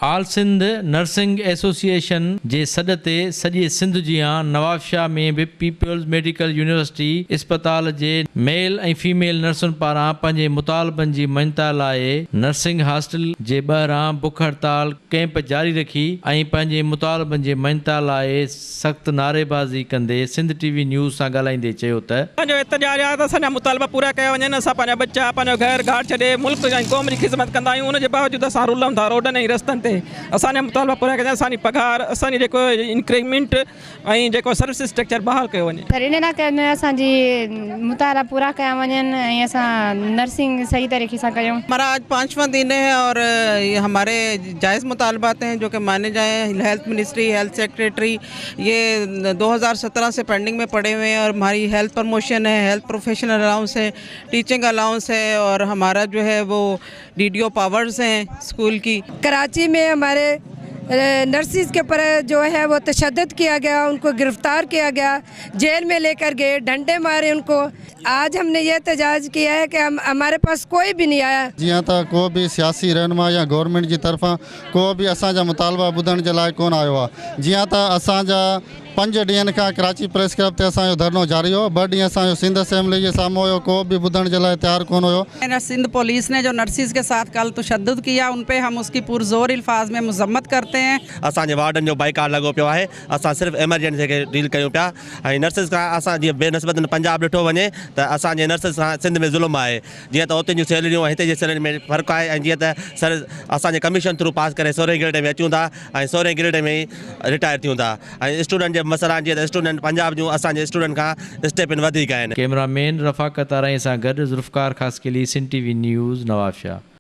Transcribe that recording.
आल Sindh nursing association जे सॾ ते सॼे सिंध जियां नवाबशाह में बि पीपल्स मेडिकल यूनिवर्सिटी अस्पताल जे मेल ऐं फीमेल नर्सुनि पारां पंहिंजे मुतालबनि जी मञता लाइ नर्सिंग हॉस्टल जे ॿाहिरां बुख हड़ताल कैंप जारी रखी ऐं पंहिंजे मुतालबनि जे मञता लाइ सख़्त नारेबाज़ी कंदे सिंध टीवी न्यूज़ सां ॻाल्हाईंदे चयो त पंहिंजो एहतजाजात असांजा मुतालबा पूरा कया वञनि। असां पंहिंजा बच्चा पंहिंजो घर घाट छॾे मुल्क ऐं क़ौम जी ख़िदमत कंदा आहियूं। उनजे बावजूदि असां रुलूं था रोडनि ऐं रस्तनि ते। असांजा मुतालबा पूरा कया, असांजी पघार, असांजी जेको इंक्रीमेंट ऐं जेको सर्विस स्ट्रक्चर बहाल कयो वञे। पर इन इलाइक़े में असांजी मुताला पूरा कया वञनि ऐं असां नर्सिंग सही तरीक़े सां कयूं। हमारा आज 5वां दिन है और ये हमारे जायज़ मुतालबात हैं जो कि माने जाएँ। हेल्थ मिनिस्ट्री, हेल्थ सेक्रेटरी ये 2017 से पेंडिंग में पड़े हुए हैं और हमारी हेल्थ प्रमोशन है, हेल्थ प्रोफेशनल अलाउंस है, टीचिंग अलाउंस है और हमारा जो है वो DDO पावर्स हैं स्कूल की। कराची में हमारे नर्सिस के ऊपर जो है वो तशद्दुद किया गया, उनको गिरफ्तार किया गया, जेल में लेकर गए, डंडे मारे उनको। आज हमने ये एहतजाज किया है कि हमारे पास कोई भी नहीं आया। जियां त को भी सियासी रहनुमा या गवर्नमेंट की तरफा को भी असांजा मुतालबा ॿुधण जे लाइ कोन आयो आहे। जियां त असांजा 5 ॾींहंनि खां कराची प्रेस क्लब ते असांजो धरनो जारी हो। 2 ॾींहं असांजो सिंध असेंबली जे साम्हूं हुयो, को भी ॿुधण जे लाइ तैयार कोन हुयो। सिंध पुलिस ने जो नर्सिस के साथ कल तशद्दुद किया उन पे हम उसकी पुरजोर अल्फाज में मजम्मत करते हैं। असांजे वार्डन जो बाइकाट लॻो पियो आहे। असां सिर्फ़ु एमरजेंसी खे डील कयूं पिया ऐं नर्सिस खां असां जीअं बेनस्बत पंजाब ॾिठो वञे त असांजे नर्सिस खां सिंध में ज़ुल्म आहे। जीअं त उते जूं सैलरियूं हिते जी सैलरी में फ़र्क़ु आहे ऐं जीअं त सर असांजे कमीशन थ्रू पास करे 16 ग्रेड में अचूं था ऐं 16 ग्रेड में ई रिटायर थियूं था ऐं स्टूडेंट जे मसइला जीअं त स्टूडेंट पंजाब जूं असांजे स्टूडेंट खां स्टेपिन वधीक आहिनि। कैमरामैन रफ़ाकत आराई सां गॾु ज़ुल्फ़कार ख़ासकेली सिंध टीवी न्यूज़ नवाबशाह।